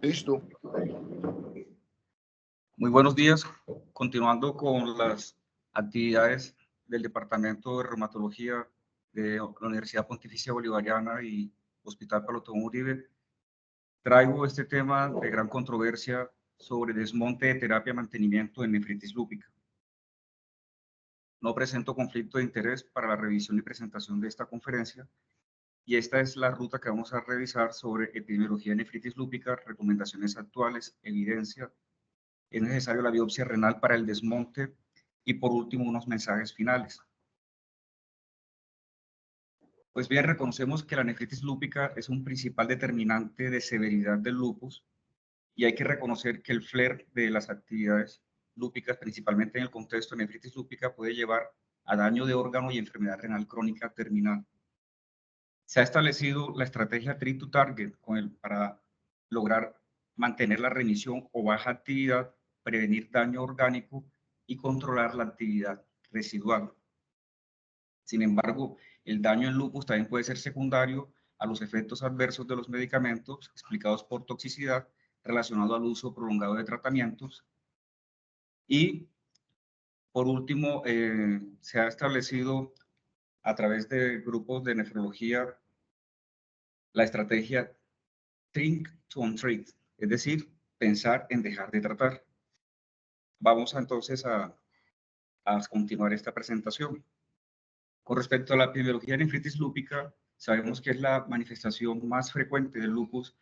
Listo. Muy buenos días. Continuando con las actividades del Departamento de Reumatología de la Universidad Pontificia Bolivariana y Hospital Palotomé Uribe, traigo este tema de gran controversia sobre desmonte de terapia y mantenimiento en nefritis lúpica. No presento conflicto de interés para la revisión y presentación de esta conferencia, y esta es la ruta que vamos a revisar sobre epidemiología de nefritis lúpica, recomendaciones actuales, evidencia. Es necesario la biopsia renal para el desmonte y, por último, unos mensajes finales. Pues bien, reconocemos que la nefritis lúpica es un principal determinante de severidad del lupus, y hay que reconocer que el FLARE de las actividades lúpicas, principalmente en el contexto de nefritis lúpica, puede llevar a daño de órgano y enfermedad renal crónica terminal. Se ha establecido la estrategia Treat to Target para lograr mantener la remisión o baja actividad, prevenir daño orgánico y controlar la actividad residual. Sin embargo, el daño en lupus también puede ser secundario a los efectos adversos de los medicamentos explicados por toxicidad relacionado al uso prolongado de tratamientos. Y por último, se ha establecido a través de grupos de nefrología la estrategia Think to Untreat, es decir, pensar en dejar de tratar. Vamos entonces a continuar esta presentación. Con respecto a la epidemiología de nefritis lúpica, sabemos que es la manifestación más frecuente del lupus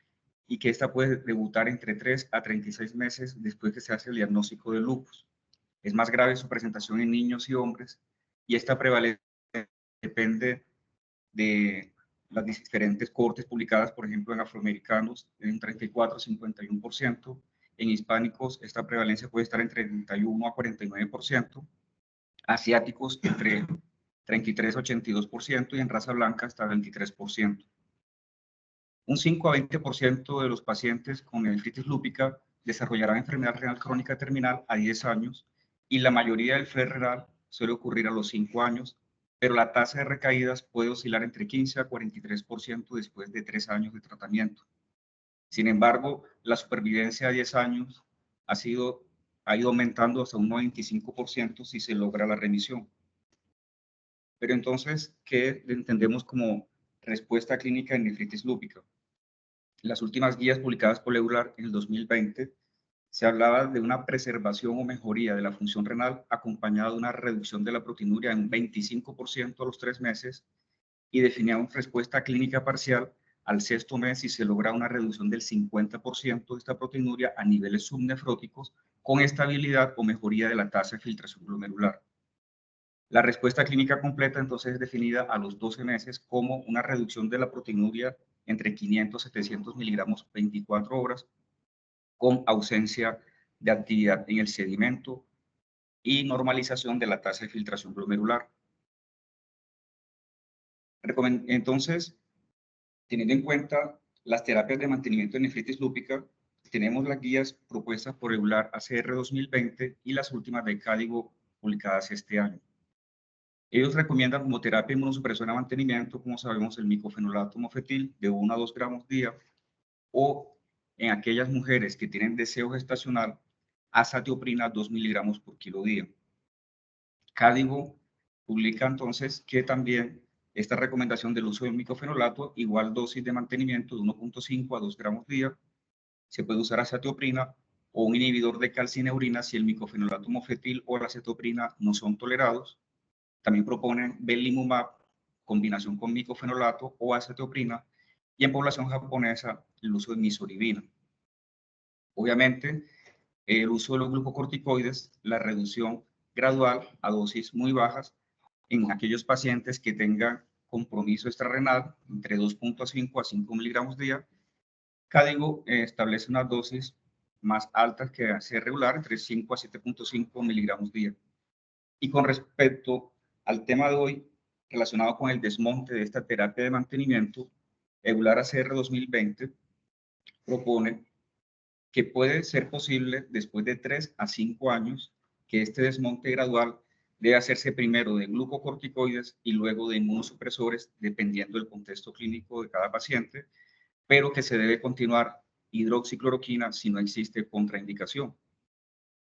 y que esta puede debutar entre 3 a 36 meses después que se hace el diagnóstico de lupus. Es más grave su presentación en niños y hombres, y esta prevalencia depende de las diferentes cohortes publicadas, por ejemplo, en afroamericanos, en 34 a 51%, en hispánicos esta prevalencia puede estar entre 31 a 49%, asiáticos entre 33 a 82% y en raza blanca hasta 23%. Un 5 a 20% de los pacientes con nefritis lúpica desarrollarán enfermedad renal crónica terminal a 10 años, y la mayoría del FLARE renal suele ocurrir a los 5 años, pero la tasa de recaídas puede oscilar entre 15 a 43% después de 3 años de tratamiento. Sin embargo, la supervivencia a 10 años ha ido aumentando hasta un 95% si se logra la remisión. Pero entonces, ¿qué entendemos como respuesta clínica en nefritis lúpica? En las últimas guías publicadas por EULAR en el 2020, se hablaba de una preservación o mejoría de la función renal acompañada de una reducción de la proteinuria en un 25% a los 3 meses, y definía una respuesta clínica parcial al sexto mes si se logra una reducción del 50% de esta proteinuria a niveles subnefróticos con estabilidad o mejoría de la tasa de filtración glomerular. La respuesta clínica completa entonces es definida a los 12 meses como una reducción de la proteinuria entre 500 y 700 miligramos 24 horas, con ausencia de actividad en el sedimento y normalización de la tasa de filtración glomerular. Entonces, teniendo en cuenta las terapias de mantenimiento de nefritis lúpica, tenemos las guías propuestas por EULAR ACR 2020 y las últimas de CADIGO publicadas este año. Ellos recomiendan como terapia inmunosupresora de mantenimiento, como sabemos, el micofenolato mofetil de 1 a 2 gramos día, o en aquellas mujeres que tienen deseo gestacional, azatioprina 2 miligramos por kilo día. CADIGO publica entonces que también esta recomendación del uso del micofenolato, igual dosis de mantenimiento de 1.5 a 2 gramos día, se puede usar azatioprina o un inhibidor de calcineurina si el micofenolato mofetil o la acetoprina no son tolerados. También proponen belimumab, combinación con micofenolato o acetoprina, y en población japonesa el uso de misoribina. Obviamente, el uso de los glucocorticoides, la reducción gradual a dosis muy bajas en aquellos pacientes que tengan compromiso extrarrenal entre 2.5 a 5 miligramos día. CADIGO establece unas dosis más altas que hace regular, entre 5 a 7.5 miligramos día. Y con respecto al tema de hoy, relacionado con el desmonte de esta terapia de mantenimiento, EULAR ACR 2020 propone que puede ser posible después de 3 a 5 años que este desmonte gradual debe hacerse primero de glucocorticoides y luego de inmunosupresores, dependiendo del contexto clínico de cada paciente, pero que se debe continuar hidroxicloroquina si no existe contraindicación.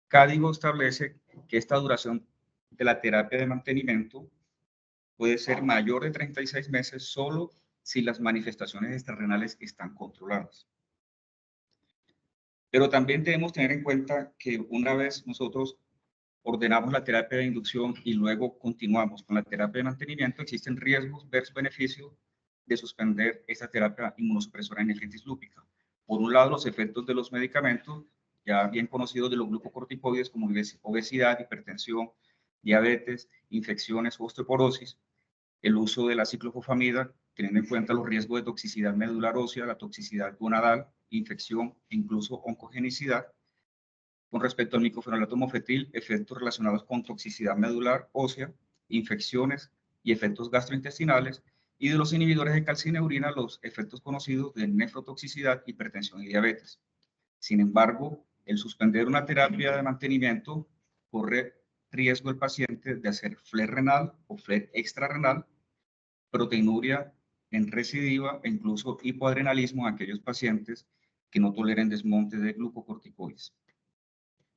CADIGO establece que esta duración de la terapia de mantenimiento puede ser mayor de 36 meses solo si las manifestaciones extrarrenales están controladas. Pero también debemos tener en cuenta que una vez nosotros ordenamos la terapia de inducción y luego continuamos con la terapia de mantenimiento, existen riesgos versus beneficios de suspender esta terapia inmunosupresora en nefritis lúpica. Por un lado, los efectos de los medicamentos, ya bien conocidos de los glucocorticoides como obesidad, hipertensión, diabetes, infecciones, osteoporosis, el uso de la ciclofosfamida, teniendo en cuenta los riesgos de toxicidad medular ósea, la toxicidad gonadal, infección e incluso oncogenicidad. Con respecto al micofenolato mofetil, efectos relacionados con toxicidad medular ósea, infecciones y efectos gastrointestinales, y de los inhibidores de calcineurina, los efectos conocidos de nefrotoxicidad, hipertensión y diabetes. Sin embargo, el suspender una terapia de mantenimiento corre riesgo el paciente de hacer flare renal o flare extrarrenal, proteinuria en recidiva e incluso hipoadrenalismo en aquellos pacientes que no toleren desmonte de glucocorticoides.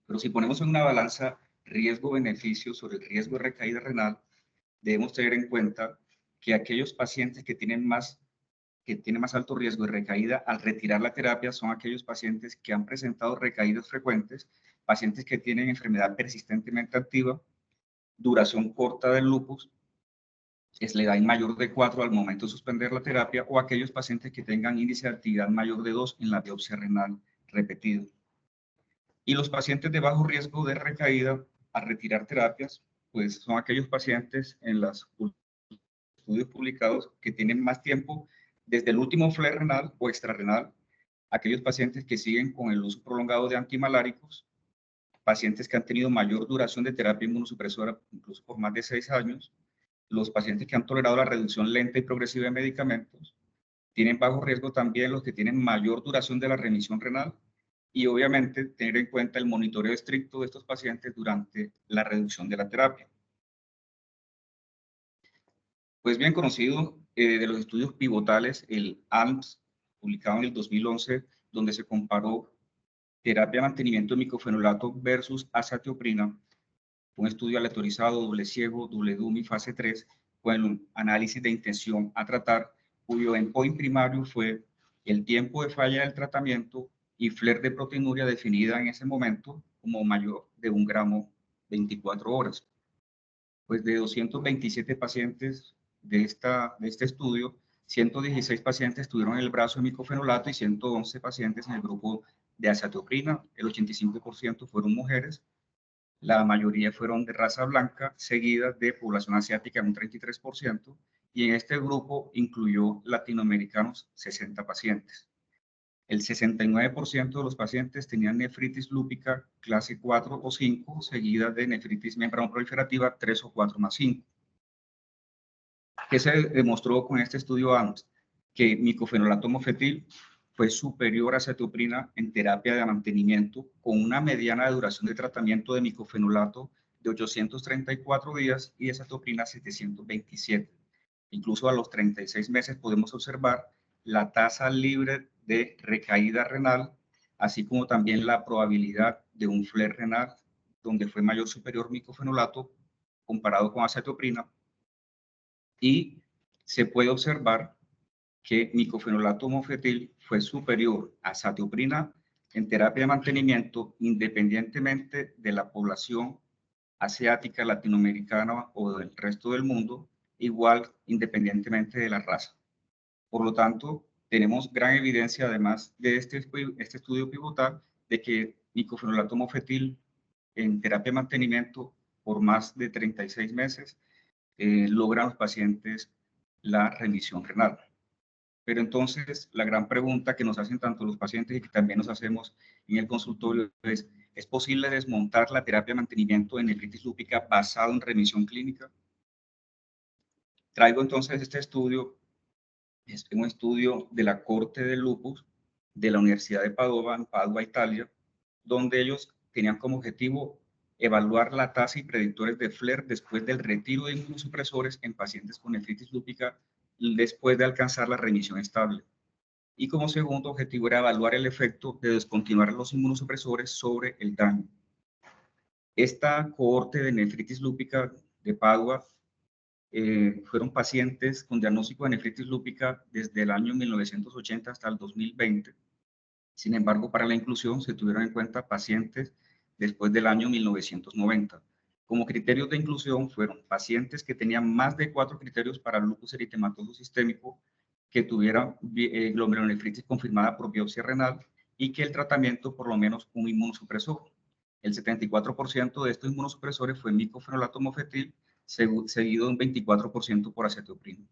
Pero si ponemos en una balanza riesgo-beneficio sobre el riesgo de recaída renal, debemos tener en cuenta que aquellos pacientes que tienen más alto riesgo de recaída al retirar la terapia son aquellos pacientes que han presentado recaídas frecuentes, pacientes que tienen enfermedad persistentemente activa, duración corta del lupus, es la edad mayor de 4 al momento de suspender la terapia, o aquellos pacientes que tengan índice de actividad mayor de 2 en la biopsia renal repetida. Y los pacientes de bajo riesgo de recaída al retirar terapias, pues son aquellos pacientes en los estudios publicados que tienen más tiempo desde el último flare renal o extrarrenal, aquellos pacientes que siguen con el uso prolongado de antimaláricos, pacientes que han tenido mayor duración de terapia inmunosupresora, incluso por más de 6 años, los pacientes que han tolerado la reducción lenta y progresiva de medicamentos, tienen bajo riesgo también los que tienen mayor duración de la remisión renal, y obviamente tener en cuenta el monitoreo estricto de estos pacientes durante la reducción de la terapia. Pues bien conocido de los estudios pivotales, el ALMS, publicado en el 2011, donde se comparó terapia de mantenimiento de micofenolato versus azatioprina, un estudio aleatorizado, doble ciego, doble dummy, fase 3, con un análisis de intención a tratar, cuyo endpoint primario fue el tiempo de falla del tratamiento y flare de proteinuria definida en ese momento como mayor de 1 gramo 24 horas. Pues de 227 pacientes de este estudio, 116 pacientes tuvieron el brazo de micofenolato y 111 pacientes en el grupo de azatioprina. El 85% fueron mujeres. La mayoría fueron de raza blanca, seguida de población asiática en un 33%, y en este grupo incluyó latinoamericanos 60 pacientes. El 69% de los pacientes tenían nefritis lúpica clase 4 o 5, seguida de nefritis membranoproliferativa 3 o 4 más 5. ¿Qué se demostró con este estudio AMS? Que micofenolato mofetil fue superior a azatioprina en terapia de mantenimiento, con una mediana de duración de tratamiento de micofenolato de 834 días y de azatioprina 727. Incluso a los 36 meses podemos observar la tasa libre de recaída renal, así como también la probabilidad de un flare renal, donde fue mayor o superior micofenolato comparado con azatioprina, y se puede observar que micofenolato mofetil fue superior a azatioprina en terapia de mantenimiento, independientemente de la población asiática, latinoamericana o del resto del mundo, igual independientemente de la raza. Por lo tanto, tenemos gran evidencia, además de este estudio pivotal, de que micofenolato mofetil en terapia de mantenimiento por más de 36 meses logran los pacientes la remisión renal. Pero entonces, la gran pregunta que nos hacen tanto los pacientes y que también nos hacemos en el consultorio ¿es posible desmontar la terapia de mantenimiento en nefritis lúpica basado en remisión clínica? Traigo entonces este estudio, es un estudio de la Corte del Lupus de la Universidad de Padova, en Padua, Italia, donde ellos tenían como objetivo evaluar la tasa y predictores de flare después del retiro de inmunosupresores en pacientes con nefritis lúpica después de alcanzar la remisión estable. Y como segundo objetivo era evaluar el efecto de descontinuar los inmunosupresores sobre el daño. Esta cohorte de nefritis lúpica de Padua fueron pacientes con diagnóstico de nefritis lúpica desde el año 1980 hasta el 2020. Sin embargo, para la inclusión se tuvieron en cuenta pacientes después del año 1990. Como criterios de inclusión fueron pacientes que tenían más de 4 criterios para lupus eritematoso sistémico, que tuvieran glomerulonefritis confirmada por biopsia renal y que el tratamiento por lo menos un inmunosupresor. El 74% de estos inmunosupresores fue micofenolato mofetil, seguido de un 24% por acetoprina.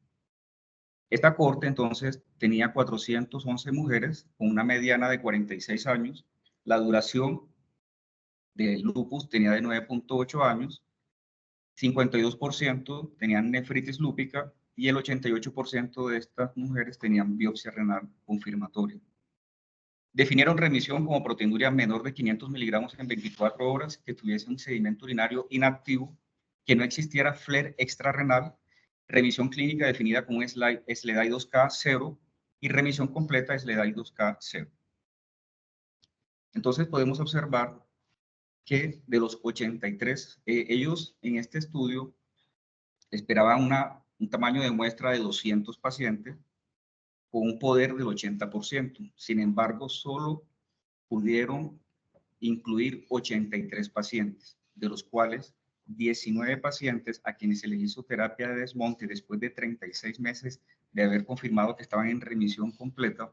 Esta cohorte entonces tenía 411 mujeres con una mediana de 46 años. La duración del lupus tenía de 9.8 años, 52% tenían nefritis lúpica y el 88% de estas mujeres tenían biopsia renal confirmatoria. Definieron remisión como proteinuria menor de 500 miligramos en 24 horas, que tuviese un sedimento urinario inactivo, que no existiera flare extrarrenal, remisión clínica definida como SLEDAI 2K 0 y remisión completa SLEDAI 2K 0. Entonces podemos observar que de los 83, ellos en este estudio esperaban un tamaño de muestra de 200 pacientes con un poder del 80%. Sin embargo, solo pudieron incluir 83 pacientes, de los cuales 19 pacientes a quienes se les hizo terapia de desmonte después de 36 meses de haber confirmado que estaban en remisión completa,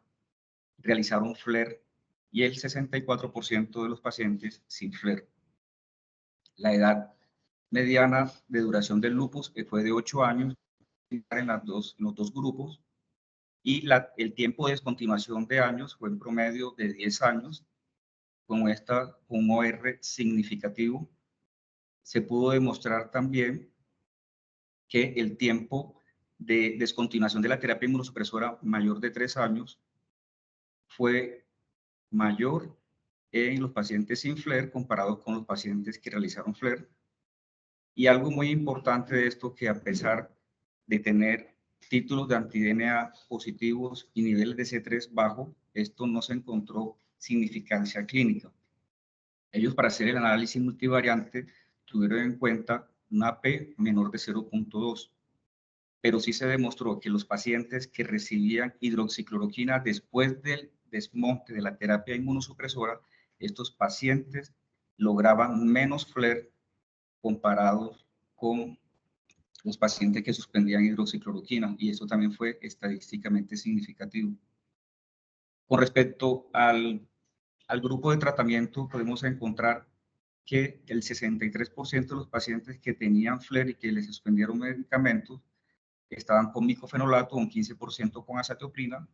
realizaron flare y el 64% de los pacientes sin flare. La edad mediana de duración del lupus fue de 8 años en los dos grupos, y el tiempo de descontinuación de años fue en promedio de 10 años, con un OR significativo. Se pudo demostrar también que el tiempo de descontinuación de la terapia inmunosupresora mayor de 3 años fue mayor en los pacientes sin flare comparados con los pacientes que realizaron flare. Y algo muy importante de esto, que a pesar de tener títulos de anti-DNA positivos y niveles de C3 bajo, esto no se encontró significancia clínica. Ellos, para hacer el análisis multivariante, tuvieron en cuenta una P menor de 0.2, pero sí se demostró que los pacientes que recibían hidroxicloroquina después del desmonte de la terapia inmunosupresora, estos pacientes lograban menos flare comparados con los pacientes que suspendían hidroxicloroquina, y eso también fue estadísticamente significativo. Con respecto al grupo de tratamiento, podemos encontrar que el 63% de los pacientes que tenían flare y que les suspendieron medicamentos estaban con micofenolato, un 15% con azatioprina,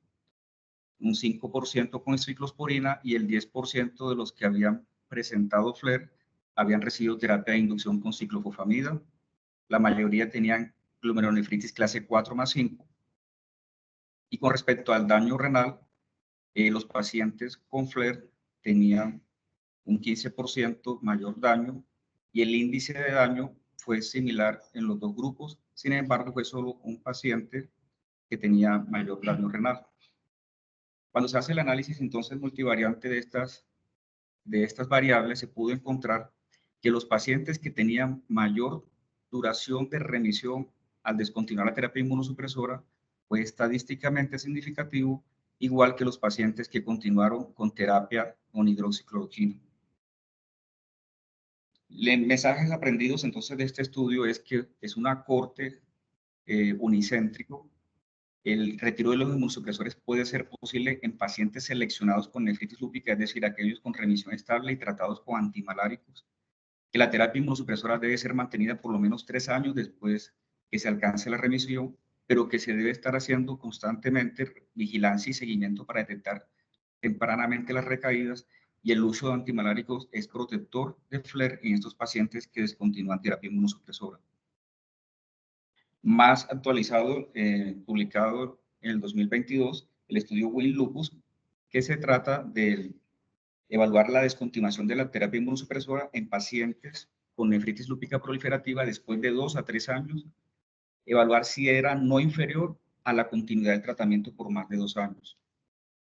un 5% con ciclosporina, y el 10% de los que habían presentado flare habían recibido terapia de inducción con ciclofosfamida. La mayoría tenían glomerulonefritis clase 4 más 5. Y con respecto al daño renal, los pacientes con flare tenían un 15% mayor daño, y el índice de daño fue similar en los dos grupos. Sin embargo, fue solo un paciente que tenía mayor daño renal. Cuando se hace el análisis entonces multivariante de estas variables, se pudo encontrar que los pacientes que tenían mayor duración de remisión al descontinuar la terapia inmunosupresora fue estadísticamente significativo, igual que los pacientes que continuaron con terapia con hidroxicloroquina. Mensajes aprendidos entonces de este estudio es que es una corte unicéntrico. El retiro de los inmunosupresores puede ser posible en pacientes seleccionados con nefritis lúpica, es decir, aquellos con remisión estable y tratados con antimaláricos. Que la terapia inmunosupresora debe ser mantenida por lo menos 3 años después que se alcance la remisión, pero que se debe estar haciendo constantemente vigilancia y seguimiento para detectar tempranamente las recaídas, y el uso de antimaláricos es protector de flare en estos pacientes que descontinúan terapia inmunosupresora. Más actualizado, publicado en el 2022, el estudio Win Lupus, que se trata de evaluar la descontinuación de la terapia inmunosupresora en pacientes con nefritis lúpica proliferativa después de 2 a 3 años, evaluar si era no inferior a la continuidad del tratamiento por más de 2 años.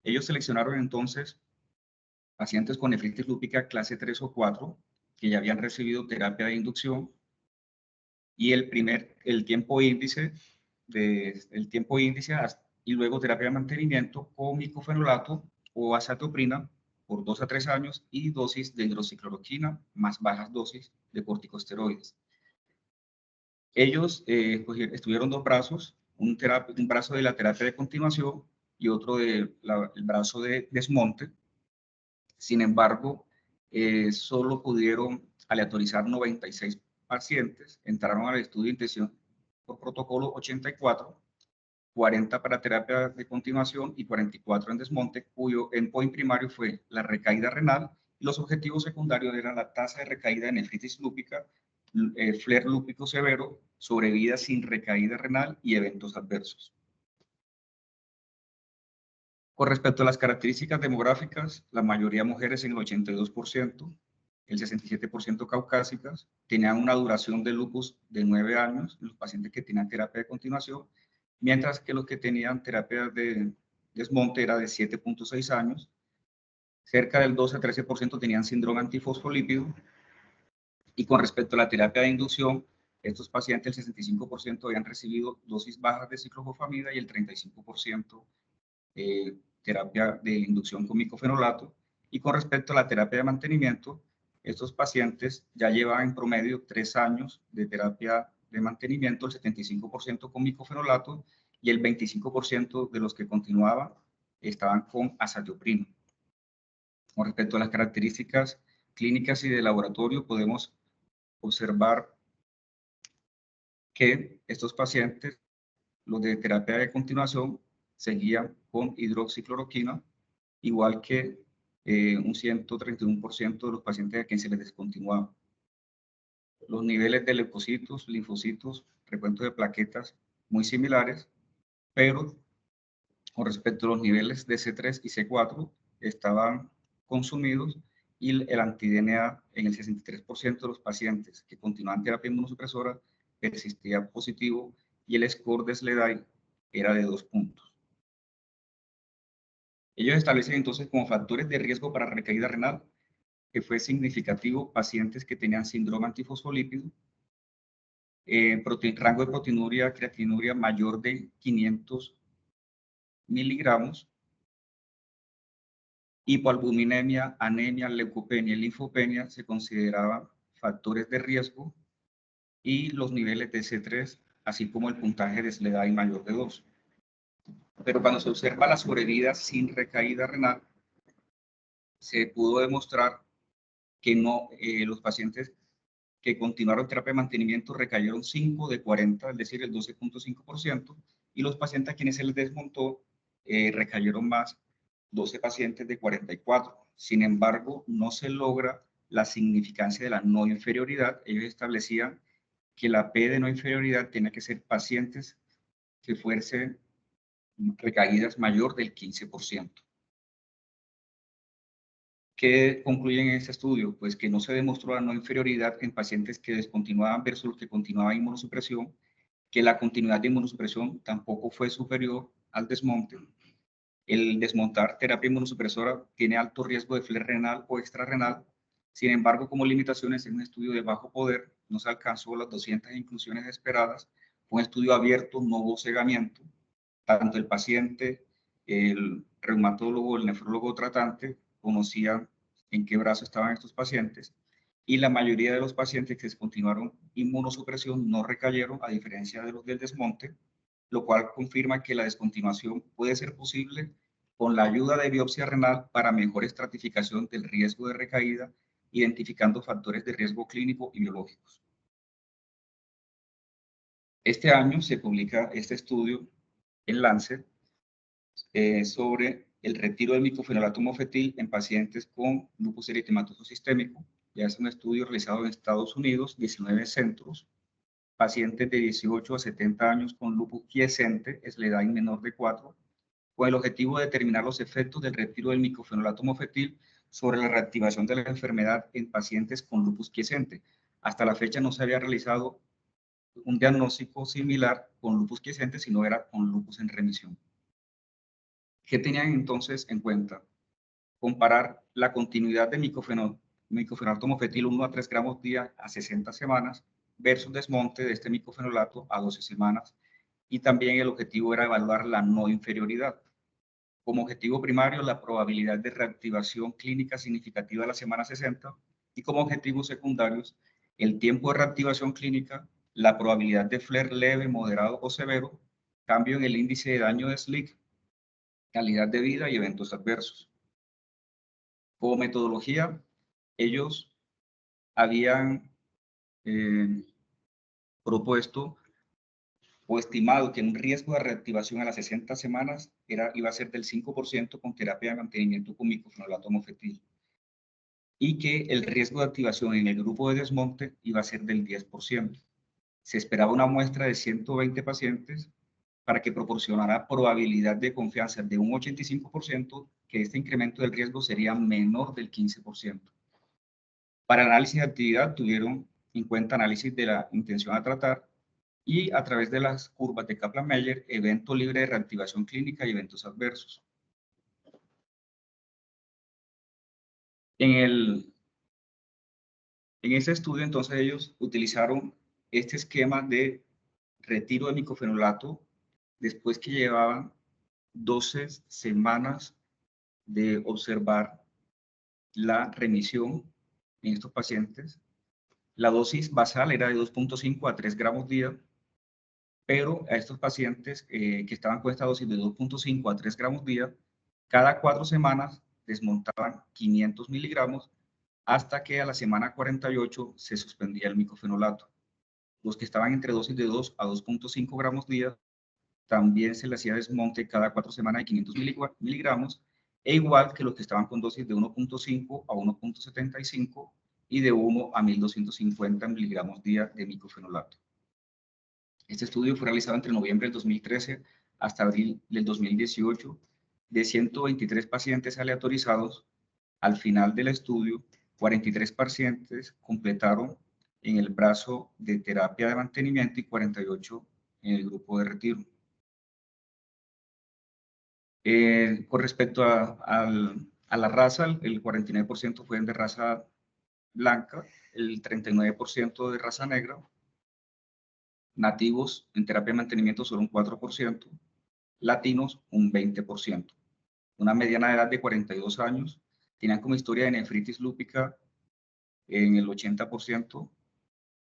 Ellos seleccionaron entonces pacientes con nefritis lúpica clase 3 o 4 que ya habían recibido terapia de inducción, y el tiempo índice y luego terapia de mantenimiento con micofenolato o azatioprina por 2 a 3 años y dosis de hidroxicloroquina más bajas dosis de corticosteroides. Ellos estuvieron dos brazos, un brazo de la terapia de continuación y otro del brazo de desmonte. Sin embargo, solo pudieron aleatorizar 96 pacientes, entraron al estudio de intención por protocolo 84, 40 para terapia de continuación y 44 en desmonte, cuyo endpoint primario fue la recaída renal, y los objetivos secundarios eran la tasa de recaída de nefritis lúpica, flare lúpico severo, sobrevida sin recaída renal y eventos adversos. Con respecto a las características demográficas, la mayoría mujeres en el 82%, el 67% caucásicas, tenían una duración de lupus de 9 años, los pacientes que tenían terapia de continuación, mientras que los que tenían terapia de desmonte era de 7.6 años. Cerca del 12 a 13% tenían síndrome antifosfolípido, y con respecto a la terapia de inducción, estos pacientes, el 65% habían recibido dosis bajas de ciclofosfamida y el 35% terapia de inducción con micofenolato. Y con respecto a la terapia de mantenimiento, estos pacientes ya llevaban en promedio 3 años de terapia de mantenimiento, el 75% con micofenolato y el 25% de los que continuaban estaban con azatioprina. Con respecto a las características clínicas y de laboratorio, podemos observar que estos pacientes, los de terapia de continuación, seguían con hidroxicloroquina, igual que un 131% de los pacientes a quienes se les descontinuaba. Los niveles de leucocitos, linfocitos, recuento de plaquetas muy similares, pero con respecto a los niveles de C3 y C4 estaban consumidos, y el anti-DNA en el 63% de los pacientes que continuaban terapia inmunosupresora persistía positivo, y el score de SLEDAI era de 2 puntos. Ellos establecen entonces como factores de riesgo para recaída renal que fue significativo pacientes que tenían síndrome antifosfolípido, rango de proteinuria, creatinuria mayor de 500 miligramos, hipoalbuminemia, anemia, leucopenia y linfopenia se consideraban factores de riesgo, y los niveles de C3, así como el puntaje de SLEDAI mayor de 2. Pero cuando se observa la sobrevida sin recaída renal, se pudo demostrar que no, los pacientes que continuaron terapia de mantenimiento recayeron 5 de 40, es decir, el 12.5%, y los pacientes a quienes se les desmontó recayeron más, 12 pacientes de 44. Sin embargo, no se logra la significancia de la no inferioridad. Ellos establecían que la P de no inferioridad tenía que ser pacientes que fuesen recaídas mayor del 15%. ¿Qué concluyen en este estudio? Pues que no se demostró la no inferioridad en pacientes que descontinuaban versus los que continuaban inmunosupresión, que la continuidad de inmunosupresión tampoco fue superior al desmonte. El desmontar terapia inmunosupresora tiene alto riesgo de flare renal o extrarrenal. Sin embargo, como limitaciones, en un estudio de bajo poder no se alcanzó las 200 inclusiones esperadas. Fue un estudio abierto, no hubo cegamiento. Tanto el paciente, el reumatólogo, el nefrólogo tratante conocían en qué brazo estaban estos pacientes, y la mayoría de los pacientes que descontinuaron inmunosupresión no recayeron, a diferencia de los del desmonte, lo cual confirma que la descontinuación puede ser posible con la ayuda de biopsia renal para mejor estratificación del riesgo de recaída, identificando factores de riesgo clínico y biológicos. Este año se publica este estudio en Lancet sobre el retiro del micofenolato mofetil en pacientes con lupus eritematoso sistémico. Ya es un estudio realizado en Estados Unidos, 19 centros, pacientes de 18 a 70 años con lupus quiescente, SLEDAI menor de 4, con el objetivo de determinar los efectos del retiro del micofenolato mofetil sobre la reactivación de la enfermedad en pacientes con lupus quiescente. Hasta la fecha no se había realizado un diagnóstico similar con lupus quiescente, sino era con lupus en remisión. ¿Qué tenían entonces en cuenta? Comparar la continuidad de micofenolato mofetil 1 a 3 gramos día a 60 semanas versus desmonte de este micofenolato a 12 semanas. Y también el objetivo era evaluar la no inferioridad. Como objetivo primario, la probabilidad de reactivación clínica significativa a la semana 60 y como objetivos secundarios, el tiempo de reactivación clínica, la probabilidad de flare leve, moderado o severo, cambio en el índice de daño de SLIC, calidad de vida y eventos adversos. Como metodología, ellos habían propuesto o estimado que un riesgo de reactivación a las 60 semanas iba a ser del 5% con terapia de mantenimiento con micofenolato mofetil y que el riesgo de activación en el grupo de desmonte iba a ser del 10%. Se esperaba una muestra de 120 pacientes para que proporcionara probabilidad de confianza de un 85% que este incremento del riesgo sería menor del 15%. Para el análisis de actividad tuvieron en cuenta análisis de la intención a tratar y a través de las curvas de Kaplan-Meier, evento libre de reactivación clínica y eventos adversos. En ese estudio, entonces, ellos utilizaron este esquema de retiro de micofenolato después que llevaban 12 semanas de observar la remisión en estos pacientes. La dosis basal era de 2.5 a 3 gramos día, pero a estos pacientes que estaban con esta dosis de 2.5 a 3 gramos día, cada 4 semanas desmontaban 500 miligramos hasta que a la semana 48 se suspendía el micofenolato. Los que estaban entre dosis de 2 a 2.5 gramos día, también se le hacía desmonte cada 4 semanas de 500 miligramos, e igual que los que estaban con dosis de 1.5 a 1.75 y de 1 a 1250 miligramos día de micofenolato. Este estudio fue realizado entre noviembre del 2013 hasta abril del 2018 de 123 pacientes aleatorizados. Al final del estudio, 43 pacientes completaron en el brazo de terapia de mantenimiento y 48 en el grupo de retiro. Con respecto a la raza, el 49% fue de raza blanca, el 39% de raza negra, nativos en terapia de mantenimiento solo un 4%, latinos un 20%. Una mediana de edad de 42 años, tenían como historia de nefritis lúpica en el 80%,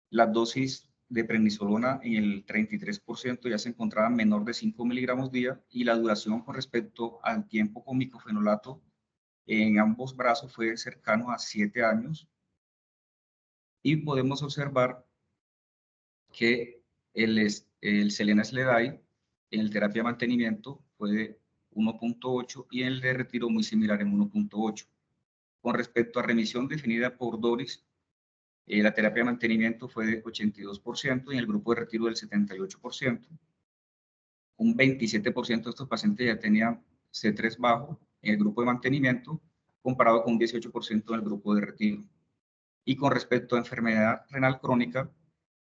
las dosis de prednisolona en el 33% ya se encontraban menor de 5 miligramos día y la duración con respecto al tiempo con micofenolato en ambos brazos fue cercano a 7 años y podemos observar que el Selena-Sledai en el terapia de mantenimiento fue de 1.8 y en el de retiro muy similar en 1.8. Con respecto a remisión definida por Doris, la terapia de mantenimiento fue de 82% y en el grupo de retiro del 78%. Un 27% de estos pacientes ya tenían C3 bajo en el grupo de mantenimiento, comparado con un 18% en el grupo de retiro. Y con respecto a enfermedad renal crónica,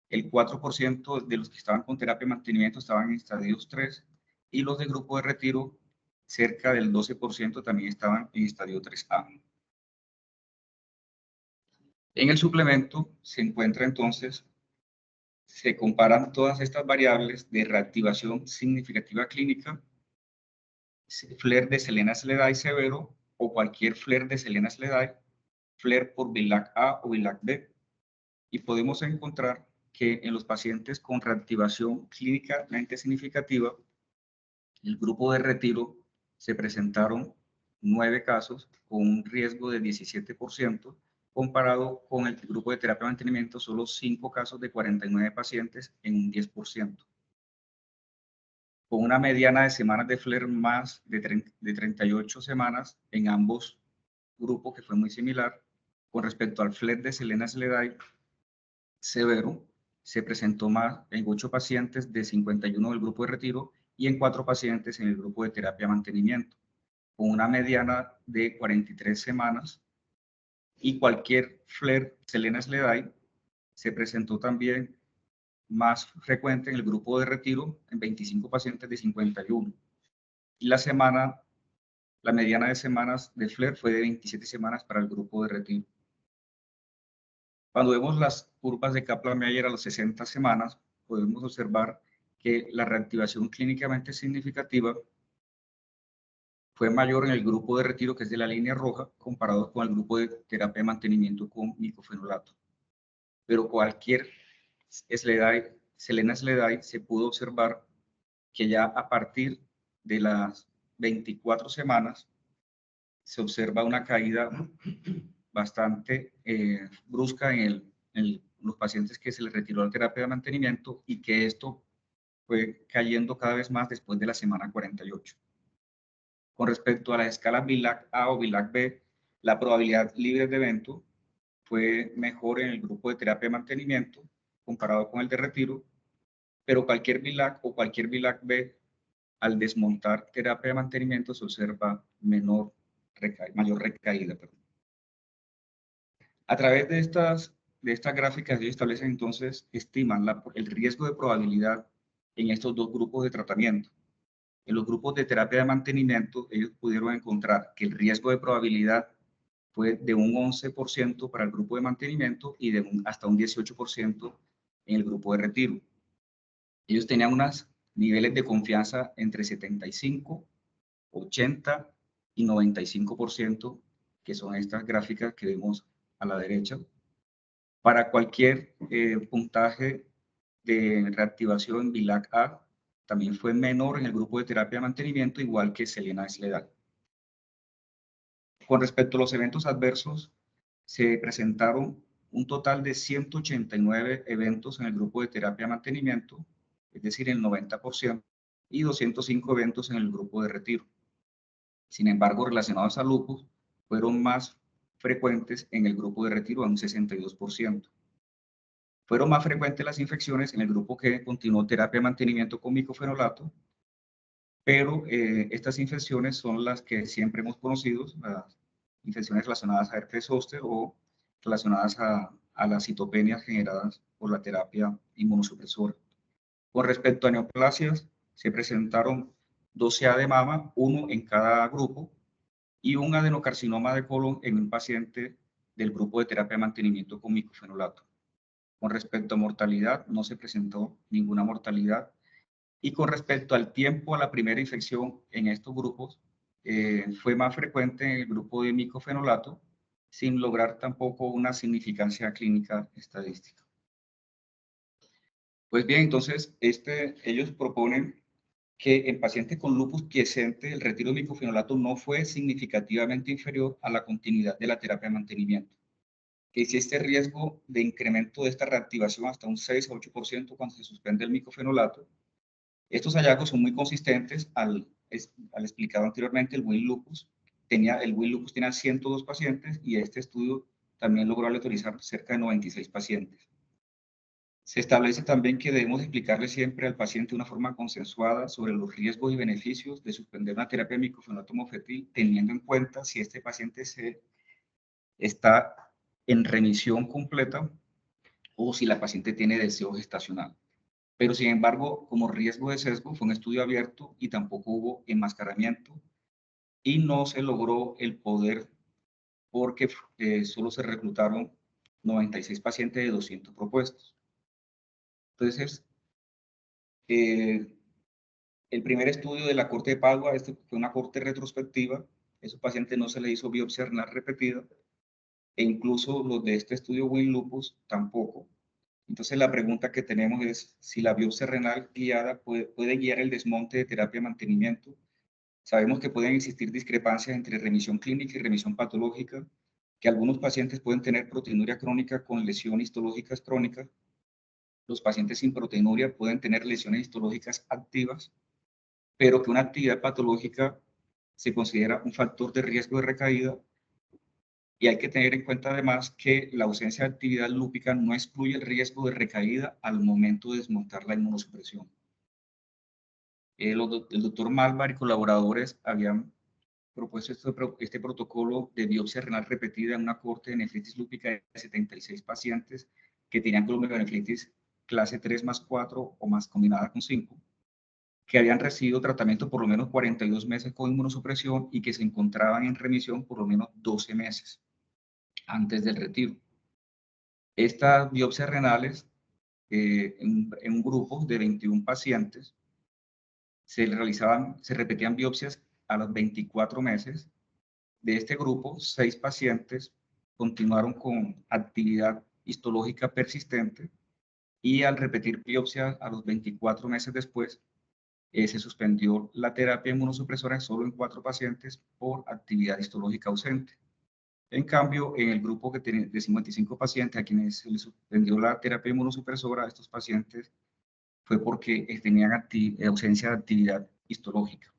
el 4% de los que estaban con terapia de mantenimiento estaban en estadios 3 y los del grupo de retiro, cerca del 12% también estaban en estadio 3A. En el suplemento se encuentra entonces, se comparan todas estas variables de reactivación significativa clínica, flare de Selena-Sledai severo o cualquier flare de Selena-Sledai, flare por VILAC-A o VILAC-B, y podemos encontrar que en los pacientes con reactivación clínicamente significativa, el grupo de retiro se presentaron 9 casos con un riesgo de 17%, comparado con el grupo de terapia de mantenimiento, solo 5 casos de 49 pacientes en un 10%. Con una mediana de semanas de flare más de 38 semanas en ambos grupos, que fue muy similar. Con respecto al flare de Selena-Sledai severo, se presentó más en 8 pacientes de 51 del grupo de retiro y en 4 pacientes en el grupo de terapia de mantenimiento, con una mediana de 43 semanas. Y cualquier flare Selena-Sledai se presentó también más frecuente en el grupo de retiro en 25 pacientes de 51. Y la semana La mediana de semanas de FLAIR fue de 27 semanas para el grupo de retiro. Cuando vemos las curvas de Kaplan-Meier a las 60 semanas, podemos observar que la reactivación clínicamente significativa fue mayor en el grupo de retiro, que es de la línea roja, comparado con el grupo de terapia de mantenimiento con micofenolato. Pero cualquier Selena Sledai se pudo observar que ya a partir de las 24 semanas se observa una caída bastante brusca en los pacientes que se les retiró la terapia de mantenimiento y que esto fue cayendo cada vez más después de la semana 48. Con respecto a las escalas BILAC-A o BILAC-B, la probabilidad libre de evento fue mejor en el grupo de terapia de mantenimiento comparado con el de retiro, pero cualquier BILAC o cualquier BILAC-B, al desmontar terapia de mantenimiento, se observa mayor recaída. Perdón. A través de estas gráficas, ellos establecen entonces, estiman el riesgo de probabilidad en estos dos grupos de tratamiento. En los grupos de terapia de mantenimiento, ellos pudieron encontrar que el riesgo de probabilidad fue de un 11% para el grupo de mantenimiento y de hasta un 18% en el grupo de retiro. Ellos tenían unos niveles de confianza entre 75, 80 y 95%, que son estas gráficas que vemos a la derecha. Para cualquier puntaje de reactivación BILAC-A, también fue menor en el grupo de terapia de mantenimiento, igual que Selena Sledai. Con respecto a los eventos adversos, se presentaron un total de 189 eventos en el grupo de terapia de mantenimiento, es decir, el 90%, y 205 eventos en el grupo de retiro. Sin embargo, relacionados a lupus, fueron más frecuentes en el grupo de retiro, a un 62%. Fueron más frecuentes las infecciones en el grupo que continuó terapia de mantenimiento con micofenolato, pero estas infecciones son las que siempre hemos conocido, las infecciones relacionadas a herpes zóster o relacionadas a las citopenias generadas por la terapia inmunosupresora. Con respecto a neoplasias, se presentaron 12A de mama, uno en cada grupo, y un adenocarcinoma de colon en un paciente del grupo de terapia de mantenimiento con micofenolato. Con respecto a mortalidad, no se presentó ninguna mortalidad. Y con respecto al tiempo a la primera infección en estos grupos, fue más frecuente en el grupo de micofenolato, sin lograr tampoco una significancia clínica estadística. Pues bien, entonces, ellos proponen que en pacientes con lupus quiescente el retiro de micofenolato no fue significativamente inferior a la continuidad de la terapia de mantenimiento, que existe riesgo de incremento de esta reactivación hasta un 6 a 8% cuando se suspende el micofenolato. Estos hallazgos son muy consistentes al explicado anteriormente, el WIN-Lupus. El WIN-Lupus tenía 102 pacientes y este estudio también logró aleatorizar cerca de 96 pacientes. Se establece también que debemos explicarle siempre al paciente de una forma consensuada sobre los riesgos y beneficios de suspender una terapia de micofenolato mofetil, teniendo en cuenta si este paciente está en remisión completa o si la paciente tiene deseo gestacional. Pero sin embargo, como riesgo de sesgo, fue un estudio abierto y tampoco hubo enmascaramiento y no se logró el poder porque solo se reclutaron 96 pacientes de 200 propuestos. Entonces, el primer estudio de la corte de Padua, fue una corte retrospectiva, a esos pacientes no se les hizo biopsia renal repetida, e incluso los de este estudio WIN-Lupus tampoco. Entonces la pregunta que tenemos es si la biopsia renal guiada puede guiar el desmonte de terapia de mantenimiento. Sabemos que pueden existir discrepancias entre remisión clínica y remisión patológica, que algunos pacientes pueden tener proteinuria crónica con lesiones histológicas crónicas. Los pacientes sin proteinuria pueden tener lesiones histológicas activas, pero que una actividad patológica se considera un factor de riesgo de recaída. Y hay que tener en cuenta además que la ausencia de actividad lúpica no excluye el riesgo de recaída al momento de desmontar la inmunosupresión. El doctor Malvar y colaboradores habían propuesto este protocolo de biopsia renal repetida en una corte de nefritis lúpica de 76 pacientes que tenían glomerulonefritis clase 3 más 4 o más combinada con 5. que habían recibido tratamiento por lo menos 42 meses con inmunosupresión y que se encontraban en remisión por lo menos 12 meses antes del retiro. Estas biopsias renales, en un grupo de 21 pacientes, se repetían biopsias a los 24 meses. De este grupo, 6 pacientes continuaron con actividad histológica persistente y al repetir biopsia a los 24 meses después, se suspendió la terapia inmunosupresora solo en 4 pacientes por actividad histológica ausente. En cambio, en el grupo que tiene de 55 pacientes a quienes se les suspendió la terapia inmunosupresora, estos pacientes fue porque tenían ausencia de actividad histológica.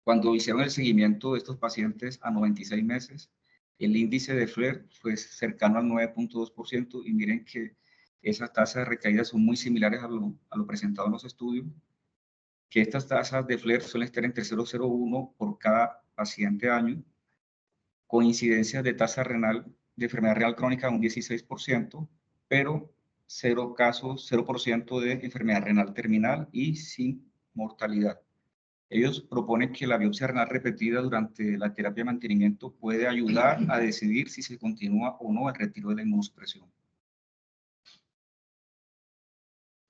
Cuando hicieron el seguimiento de estos pacientes a 96 meses, el índice de FLAIR fue cercano al 9.2% y miren que esas tasas de recaída son muy similares a lo presentado en los estudios, que estas tasas de FLAIR suelen estar entre 0,01 por cada paciente año, con incidencias de tasa renal de enfermedad renal crónica un 16%, pero 0% de enfermedad renal terminal y sin mortalidad. Ellos proponen que la biopsia renal repetida durante la terapia de mantenimiento puede ayudar a decidir si se continúa o no el retiro de la inmunosupresión.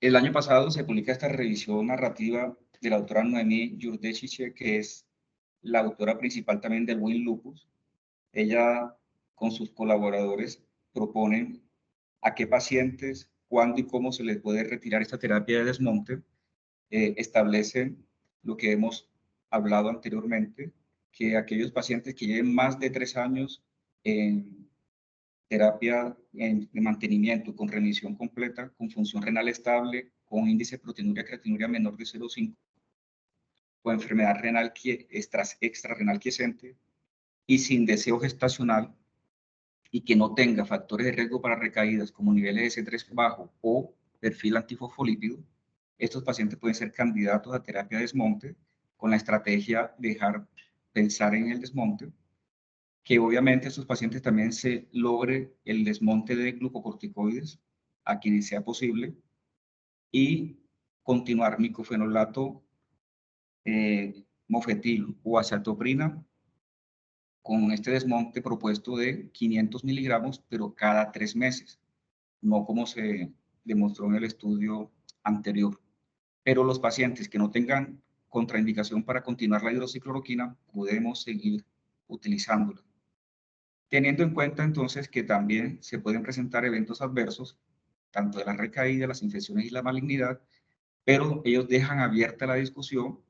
El año pasado se publica esta revisión narrativa de la doctora Noemí Yurdechiche, que es la autora principal también del Win Lupus. Ella, con sus colaboradores, proponen a qué pacientes, cuándo y cómo se les puede retirar esta terapia de desmonte. Establecen lo que hemos hablado anteriormente, que aquellos pacientes que lleven más de 3 años en terapia de mantenimiento con remisión completa, con función renal estable, con índice de proteinuria creatinuria menor de 0,5, o enfermedad renal extrarrenal quiescente y sin deseo gestacional, y que no tenga factores de riesgo para recaídas como niveles de C3 bajo o perfil antifosfolípido, estos pacientes pueden ser candidatos a terapia de desmonte con la estrategia de dejar pensar en el desmonte, que obviamente estos pacientes también se logre el desmonte de glucocorticoides a quienes sea posible y continuar micofenolato, mofetil o azatoprina con este desmonte propuesto de 500 miligramos, pero cada 3 meses, no como se demostró en el estudio anterior. Pero los pacientes que no tengan contraindicación para continuar la hidroxicloroquina, podemos seguir utilizándola. Teniendo en cuenta entonces que también se pueden presentar eventos adversos, tanto de la recaída, las infecciones y la malignidad, pero ellos dejan abierta la discusión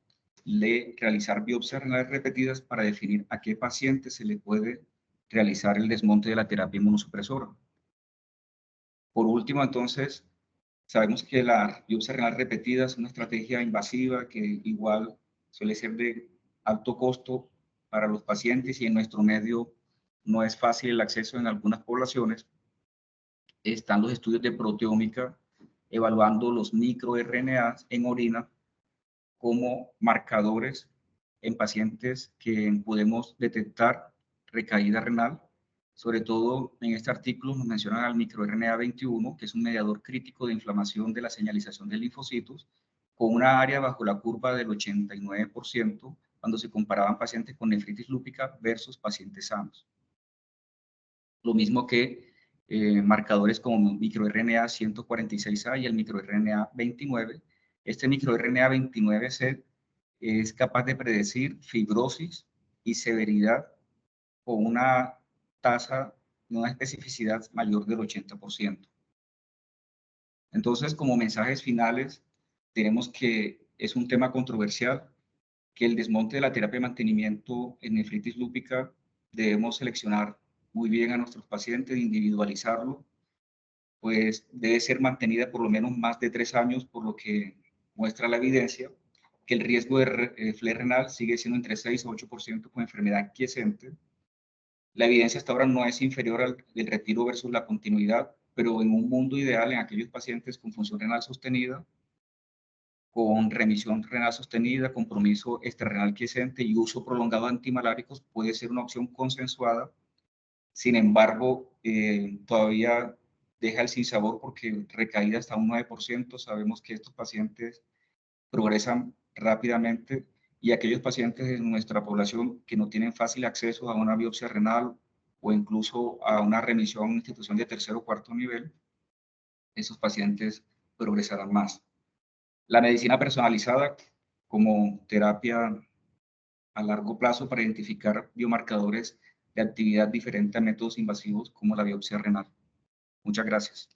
de realizar biopsias renales repetidas para definir a qué paciente se le puede realizar el desmonte de la terapia inmunosupresora. Por último, entonces, sabemos que la biopsia renal repetida es una estrategia invasiva que igual suele ser de alto costo para los pacientes y en nuestro medio no es fácil el acceso en algunas poblaciones. Están los estudios de proteómica evaluando los microRNAs en orina como marcadores en pacientes que podemos detectar recaída renal. Sobre todo en este artículo nos mencionan al microRNA 21, que es un mediador crítico de inflamación de la señalización de linfocitos, con una área bajo la curva del 89% cuando se comparaban pacientes con nefritis lúpica versus pacientes sanos. Lo mismo que marcadores como microRNA 146A y el microRNA 29. Este microRNA 29C es capaz de predecir fibrosis y severidad con una tasa de una especificidad mayor del 80%. Entonces, como mensajes finales, tenemos que es un tema controversial, que el desmonte de la terapia de mantenimiento en nefritis lúpica debemos seleccionar muy bien a nuestros pacientes, individualizarlo, pues debe ser mantenida por lo menos más de 3 años, por lo que muestra la evidencia que el riesgo de FLAIR renal sigue siendo entre 6 a 8% con enfermedad quiescente. La evidencia hasta ahora no es inferior al del retiro versus la continuidad, pero en un mundo ideal, en aquellos pacientes con función renal sostenida, con remisión renal sostenida, compromiso extrarrenal quiescente y uso prolongado de antimaláricos, puede ser una opción consensuada. Sin embargo, todavía deja el sinsabor porque recaída hasta un 9%. Sabemos que estos pacientes progresan rápidamente, y aquellos pacientes en nuestra población que no tienen fácil acceso a una biopsia renal o incluso a una remisión a una institución de tercer o cuarto nivel, esos pacientes progresarán más. La medicina personalizada como terapia a largo plazo para identificar biomarcadores de actividad diferente a métodos invasivos como la biopsia renal. Muchas gracias.